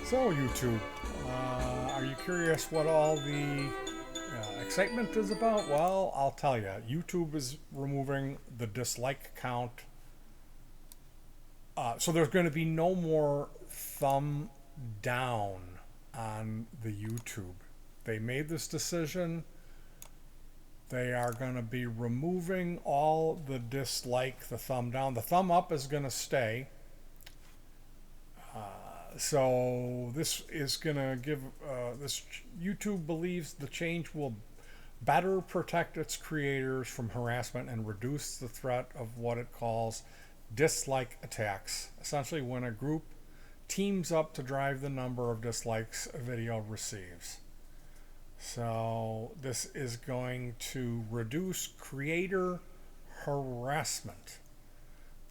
So, YouTube, are you curious what all the excitement is about? Well, I'll tell you. YouTube is removing the dislike count. So, there's going to be no more thumb down on the YouTube. They made this decision. They are going to be removing all the dislike, the thumb down. The thumb up is going to stay. So this is going to give this YouTube believes the change will better protect its creators from harassment and reduce the threat of what it calls dislike attacks. Essentially, when a group teams up to drive the number of dislikes a video receives. So this is going to reduce creator harassment.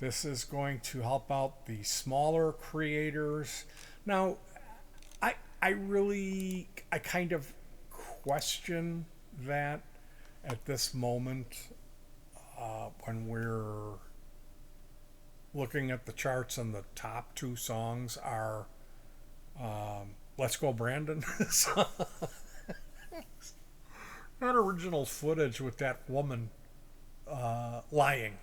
This is going to help out the smaller creators. Now, I kind of question that at this moment when we're looking at the charts and the top two songs are Let's Go Brandon. That original footage with that woman lying.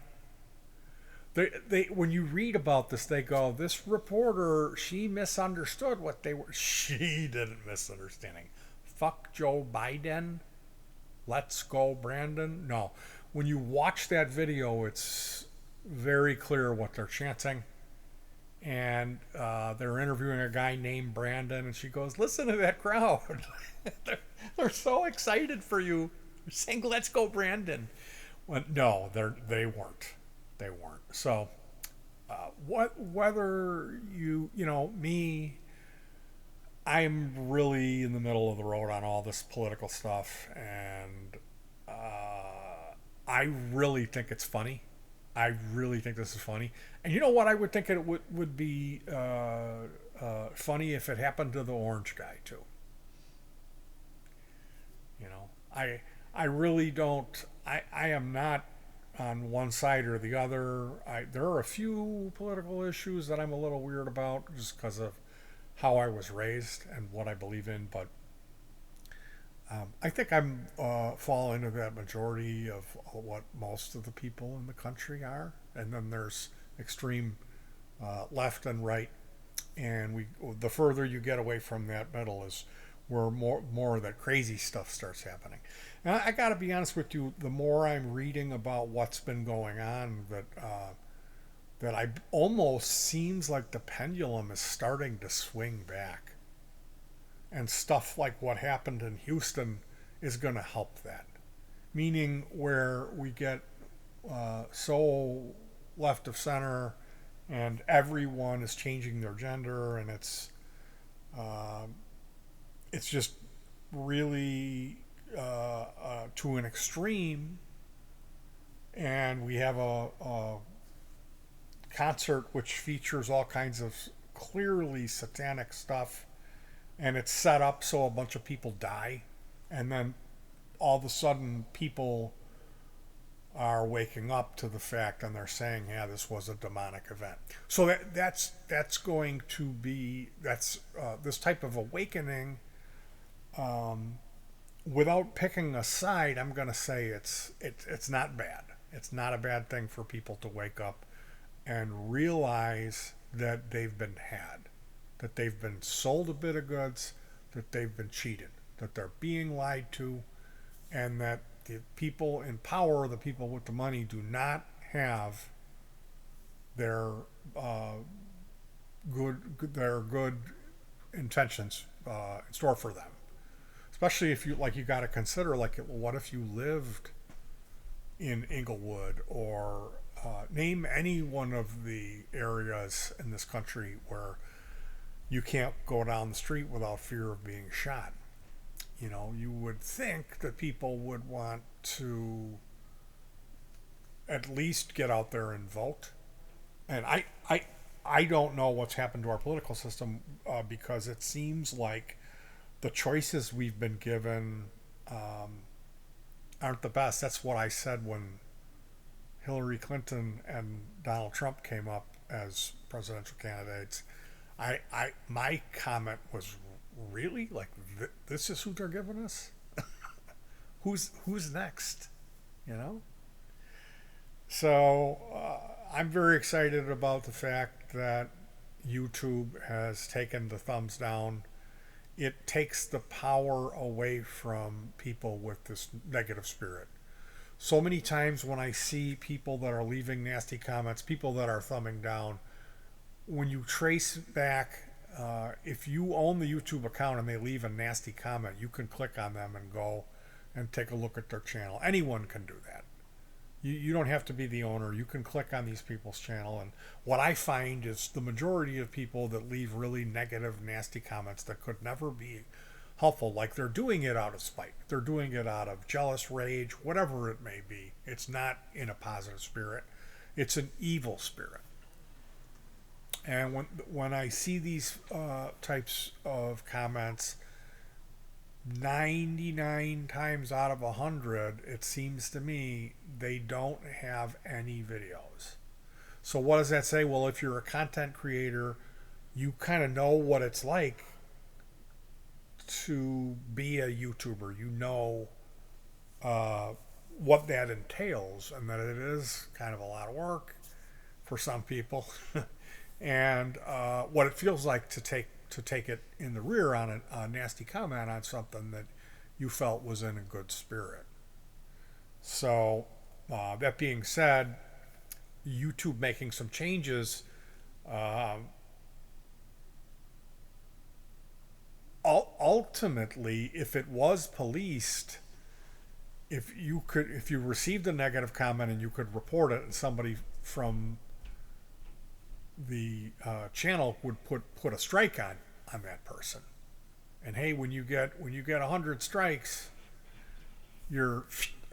They when you read about this, they go, this reporter, she misunderstood what they were. She didn't misunderstanding. Fuck Joe Biden. Let's go, Brandon. No. When you watch that video, it's very clear what they're chanting. And they're interviewing a guy named Brandon, and she goes, listen to that crowd. they're so excited for you. They're saying, let's go, Brandon. Well, no, they weren't. They weren't. So, whether me, I'm really in the middle of the road on all this political stuff, and I really think it's funny. I really think this is funny. And you know what? I would think it would be funny if it happened to the orange guy too. You know, I really don't. I am not on one side or the other. There are a few political issues that I'm a little weird about just because of how I was raised and what I believe in. But I think I'm fall into that majority of what most of the people in the country are, and then there's extreme left and right, and the further you get away from that middle is where more of that crazy stuff starts happening. And I got to be honest with you, the more I'm reading about what's been going on, that I almost seems like the pendulum is starting to swing back, and stuff like what happened in Houston is going to help that. Meaning where we get so left of center, and everyone is changing their gender, and it's just really to an extreme. And we have a concert which features all kinds of clearly satanic stuff, and it's set up so a bunch of people die, and then all of a sudden people are waking up to the fact, and they're saying, yeah, this was a demonic event. So that's going to be this type of awakening. Without picking a side, I'm going to say it's not bad. It's not a bad thing for people to wake up and realize that they've been had, that they've been sold a bit of goods, that they've been cheated, that they're being lied to, and that the people in power, the people with the money, do not have their good intentions in store for them. Especially if you got to consider what if you lived in Inglewood or name any one of the areas in this country where you can't go down the street without fear of being shot. You know, you would think that people would want to at least get out there and vote. And I don't know what's happened to our political system because it seems like the choices we've been given aren't the best. That's what I said when Hillary Clinton and Donald Trump came up as presidential candidates. My comment was really like, this is who they're giving us. Who's next? You know. So I'm very excited about the fact that YouTube has taken the thumbs down. It takes the power away from people with this negative spirit. So many times when I see people that are leaving nasty comments, people that are thumbing down, when you trace back, if you own the YouTube account and they leave a nasty comment, you can click on them and go and take a look at their channel. Anyone can do that. You don't have to be the owner. You can click on these people's channel. And what I find is the majority of people that leave really negative, nasty comments that could never be helpful, like they're doing it out of spite. They're doing it out of jealous rage, whatever it may be. It's not in a positive spirit. It's an evil spirit. And when I see these types of comments, 99 times out of 100, it seems to me they don't have any videos. So what does that say? Well, if you're a content creator, you kind of know what it's like to be a YouTuber. You know what that entails, and that it is kind of a lot of work for some people, and what it feels like to take it in the rear on a nasty comment on something that you felt was in a good spirit. So that being said, YouTube making some changes. Ultimately, if it was policed, if you received a negative comment and you could report it, and somebody from the channel would put a strike on that person, and hey, when you get 100 strikes, you're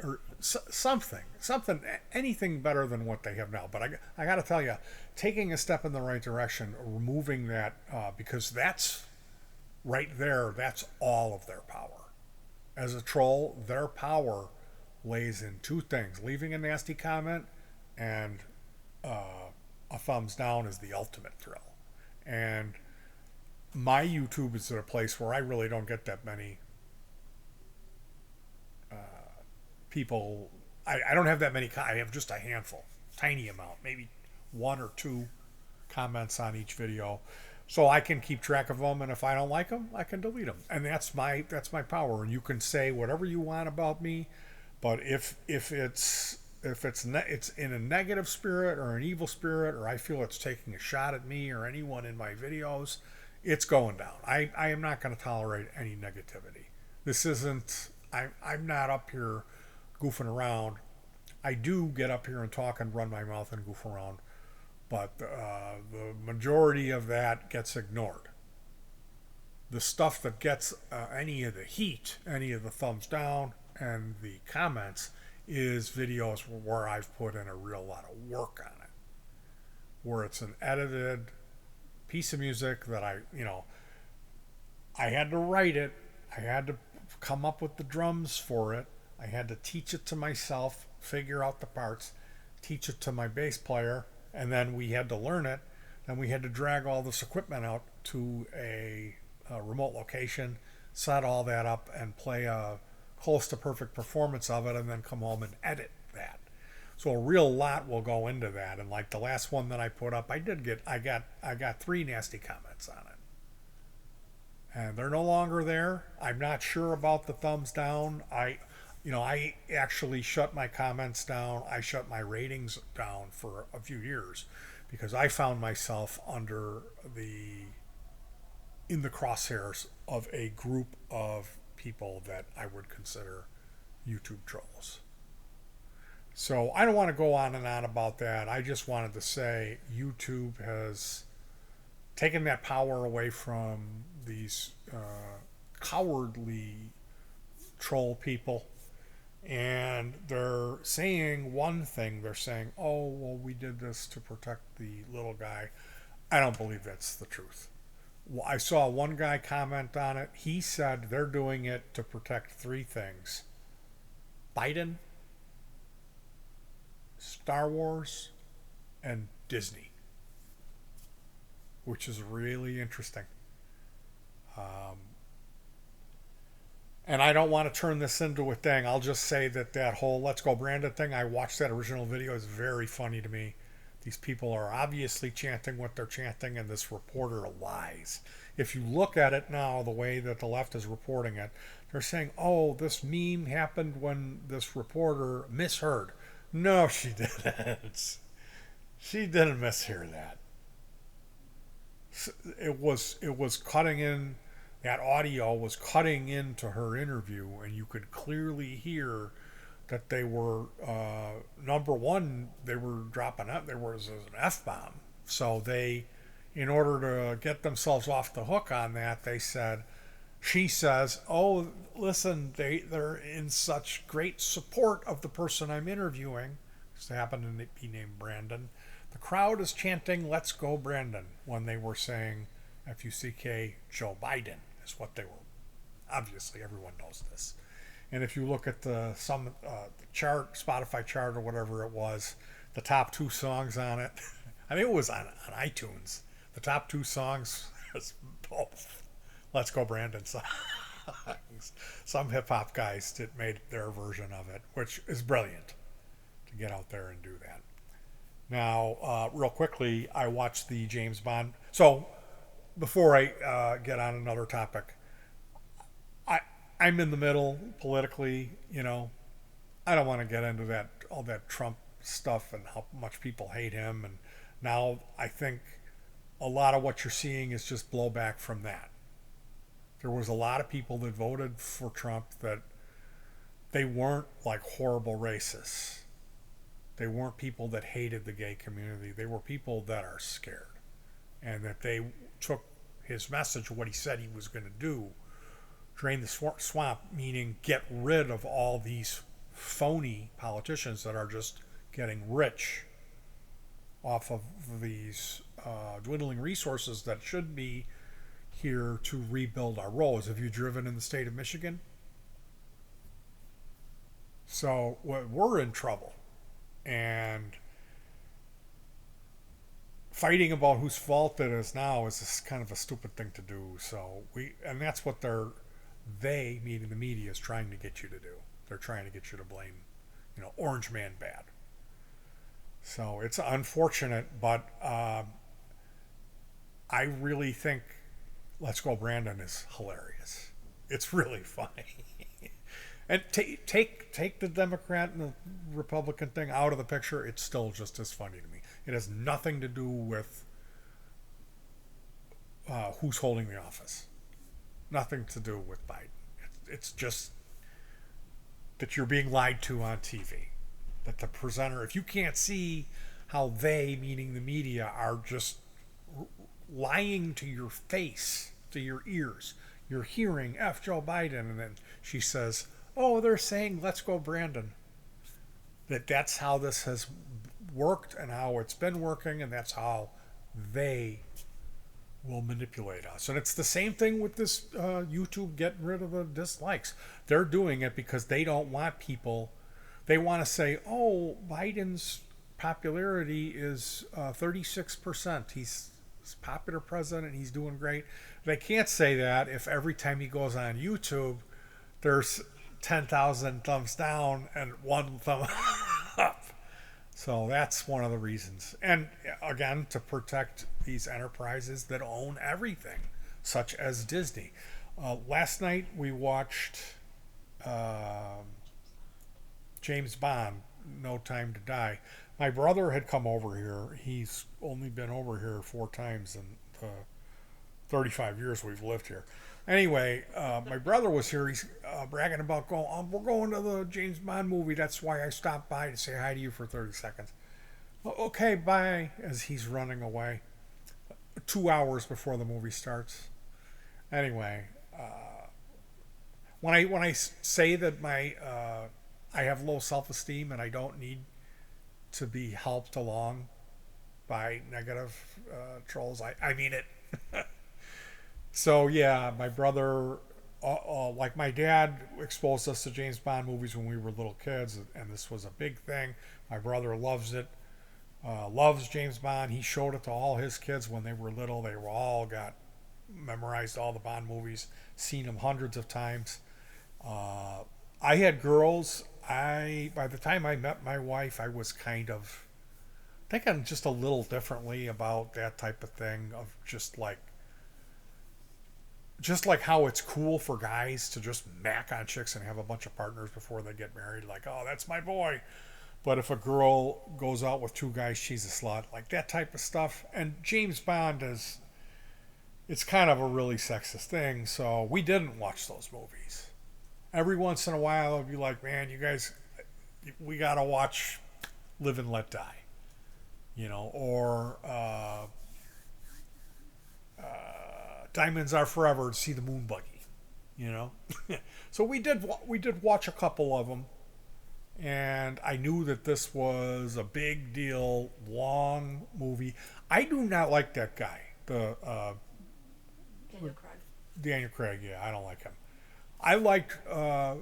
or something anything better than what they have now. But I got to tell you, taking a step in the right direction, removing that, because that's right there. That's all of their power. As a troll, their power lays in two things: leaving a nasty comment, and a thumbs down is the ultimate thrill. And my YouTube is at a place where I really don't get that many people. I don't have that many. I have just a handful, tiny amount, maybe one or two comments on each video, so I can keep track of them. And if I don't like them, I can delete them. And that's my power. And you can say whatever you want about me, but if it's in a negative spirit or an evil spirit, or I feel it's taking a shot at me or anyone in my videos, it's going down. I am not going to tolerate any negativity. This isn't. I'm not up here goofing around. I do get up here and talk and run my mouth and goof around, but the majority of that gets ignored. The stuff that gets any of the heat, any of the thumbs down, and the comments is videos where I've put in a real lot of work on it, where it's an edited piece of music that I had to write it, I had to come up with the drums for it, I had to teach it to myself, figure out the parts, teach it to my bass player, and then we had to learn it. Then we had to drag all this equipment out to a remote location, set all that up, and play a close to perfect performance of it, and then come home and edit that. So a real lot will go into that. And like the last one that I put up, I got 3 nasty comments on it. And they're no longer there. I'm not sure about the thumbs down. I actually shut my comments down. I shut my ratings down for a few years because I found myself in the crosshairs of a group of people that I would consider YouTube trolls. So I don't want to go on and on about that. I just wanted to say YouTube has taken that power away from these cowardly troll people. And they're saying one thing. They're saying, oh, well, we did this to protect the little guy. I don't believe that's the truth. Well, I saw one guy comment on it. He said they're doing it to protect 3 things: Biden, Star Wars, and Disney. which is really interesting. Um, and I don't want to turn this into a thing. I'll just say that that whole "Let's Go Brandon" thing. I watched that original video. It's very funny to me. These people are obviously chanting what they're chanting, and this reporter lies. If you look at it now, the way that the left is reporting it, they're saying, "Oh, this meme happened when this reporter misheard." No, she didn't. She didn't mishear that. It was cutting in. That audio was cutting into her interview, and you could clearly hear that they were number one. They were dropping up. There was an f bomb. So they, in order to get themselves off the hook on that, they said, she says, "Oh, listen, they're in such great support of the person I'm interviewing." This happened to be named Brandon. The crowd is chanting "Let's go Brandon" when they were saying FUCK Joe Biden is what they were. Obviously, everyone knows this. And if you look at the chart, Spotify chart or whatever it was, the top two songs on it, I think it was on iTunes. The top two songs was both "Let's Go Brandon" songs. Some hip hop guys made their version of it, which is brilliant to get out there and do that. Now, real quickly, I watched the James Bond. So, before I get on another topic, I I'm in the middle politically. I don't want to get into that all that Trump stuff and how much people hate him. And now I think a lot of what you're seeing is just blowback from that. There was a lot of people that voted for Trump that they weren't like horrible racists. They weren't people that hated the gay community. They were people that are scared, and that they took his message, what he said he was going to do, drain the swamp, meaning get rid of all these phony politicians that are just getting rich off of these dwindling resources that should be here to rebuild our roads. Have you driven in the state of Michigan? So we're in trouble. And fighting about whose fault it is now is just kind of a stupid thing to do. And that's what they, meaning the media, is trying to get you to do. They're trying to get you to blame, Orange Man bad. So it's unfortunate, but I really think "Let's Go Brandon" is hilarious. It's really funny. And take the Democrat and the Republican thing out of the picture, it's still just as funny to me. It has nothing to do with who's holding the office. Nothing to do with Biden. It's just that you're being lied to on TV. That the presenter, if you can't see how they, meaning the media, are just lying to your face, to your ears, you're hearing F Joe Biden, and then she says, "Oh, they're saying let's go Brandon." That's how this has worked and how it's been working, and that's how they will manipulate us. And it's the same thing with this YouTube getting rid of the dislikes. They're doing it because they don't want people. They want to say, "Oh, Biden's popularity is 36%. He's a popular president. He's doing great." They can't say that if every time he goes on YouTube, there's 10,000 thumbs down and one thumb up. So that's one of the reasons. And again, to protect these enterprises that own everything, such as Disney. Last night we watched James Bond, No Time to Die. My brother had come over here. He's only been over here 4 times in the 35 years we've lived here. Anyway, my brother was here. He's bragging about we're going to the James Bond movie. That's why I stopped by to say hi to you for 30 seconds. Okay, bye, as he's running away. 2 hours before the movie starts. Anyway, when I say that I have low self-esteem and I don't need to be helped along by negative trolls, I mean it. So yeah, my brother, like my dad, exposed us to James Bond movies when we were little kids, and this was a big thing. My brother loves it. loves James Bond. He showed it to all his kids when they were little. They were all got memorized all the Bond movies, seen them hundreds of times. Uh, I had girls. I By the time I met my wife, I was kind of thinking just a little differently about that type of thing of just like how it's cool for guys to just mac on chicks and have a bunch of partners before they get married. Like, oh, that's my boy. But if a girl goes out with two guys, she's a slut. Like that type of stuff. And James Bond is, it's kind of a really sexist thing. So we didn't watch those movies. Every once in a while, I'll be like, man, you guys, we got to watch Live and Let Die. Or Diamonds Are Forever to see the moon buggy. You know, so we did watch a couple of them, and I knew that this was a big deal, long movie. I do not like that guy, the Daniel Craig. Daniel Craig. Yeah, I don't like him. I liked Sean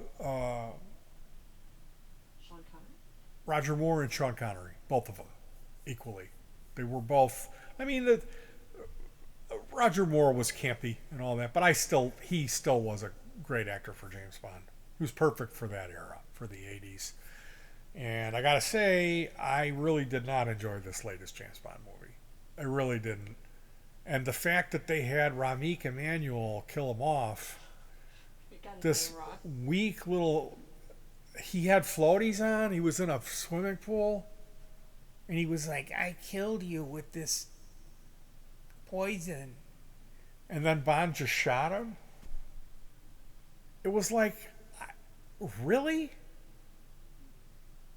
Connery. Roger Moore and Sean Connery, both of them, equally. They were both. I mean, Roger Moore was campy and all that, but he still was a great actor for James Bond. He was perfect for that era, for the '80s. And I gotta say, I really did not enjoy this latest James Bond movie. I really didn't. And the fact that they had Ramik Emanuel kill him off, You got his this name wrong. weak little. He had floaties on. He was in a swimming pool, and he was like, "I killed you with this poison," and then Bond just shot him. It was like, really?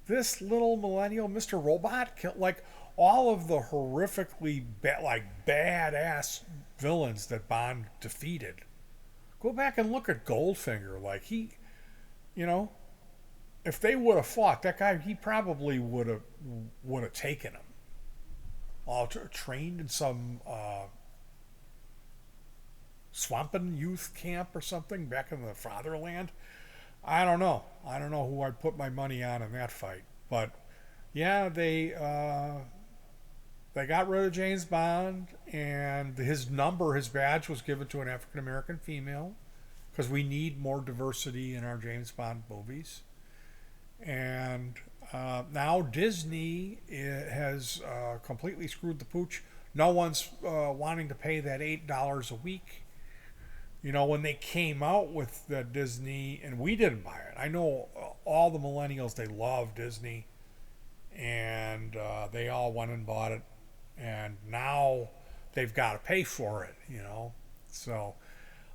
This little millennial Mr. Robot killed like all of the horrifically badass villains that Bond defeated. Go back and look at Goldfinger. Like you know, if they would have fought that guy, he probably would have taken him. All trained in some swampin' youth camp or something back in the fatherland. I don't know. I don't know who I'd put my money on in that fight. But yeah, they got rid of James Bond, and his badge was given to an African American female because we need more diversity in our James Bond movies. And now Disney has completely screwed the pooch. No one's wanting to pay that $8 a week. When they came out with the Disney, and we didn't buy it. I know all the millennials, they love Disney, and they all went and bought it, and now they've got to pay for it. So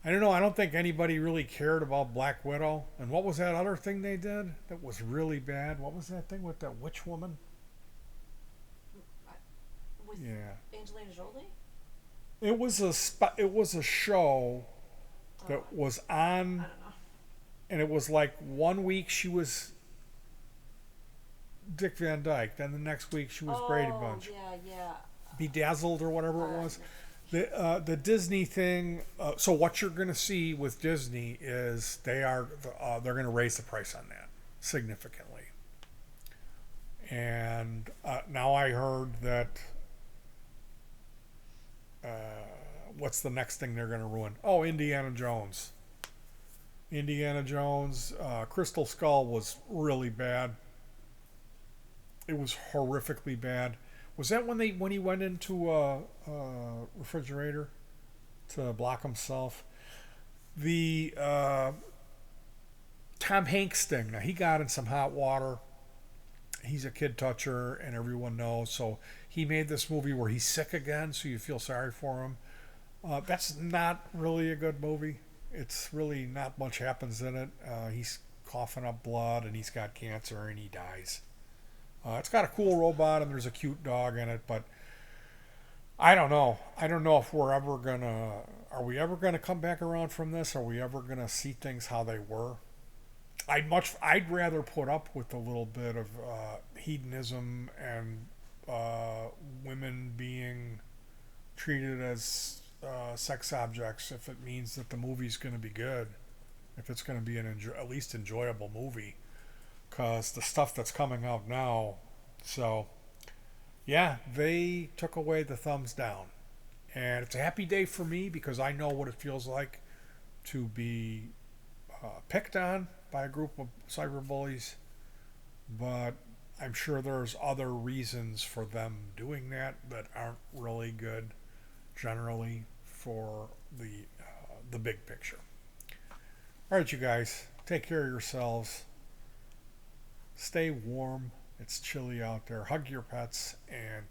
I don't know. I don't think anybody really cared about Black Widow. And what was that other thing they did that was really bad? What was that thing with that witch woman? With Yeah, Angelina Jolie? it was a show Oh, that was I on, don't know. and it was like one week she was Dick Van Dyke, then the next week she was Brady Oh, Bunch, yeah, yeah. Bedazzled or whatever it Uh, was. The Disney thing. So what you're going to see with Disney is they're going to raise the price on that significantly. And now I heard that uh, what's the next thing they're going to ruin? Oh, Indiana Jones. Indiana Jones. Crystal Skull was really bad. It was horrifically bad. Was that when he went into a refrigerator to block himself? The Tom Hanks thing. Now he got in some hot water. He's a kid toucher, and everyone knows. So he made this movie where he's sick again, so you feel sorry for him. That's not really a good movie. It's really not much happens in it. He's coughing up blood, and he's got cancer, and he dies. It's got a cool robot, and there's a cute dog in it, but I don't know. I don't know if we're ever gonna. Are we ever gonna come back around from this? Are we ever gonna see things how they were? I'd rather put up with a little bit of hedonism and uh, women being treated as sex objects if it means that the movie's going to be good, if it's going to be at least enjoyable movie. Because the stuff that's coming out now, so Yeah, they took away the thumbs down. And it's a happy day for me because I know what it feels like to be picked on by a group of cyberbullies. But I'm sure there's other reasons for them doing that that aren't really good generally for the big picture. All right, you guys, take care of yourselves. Stay warm. It's chilly out there. Hug your pets and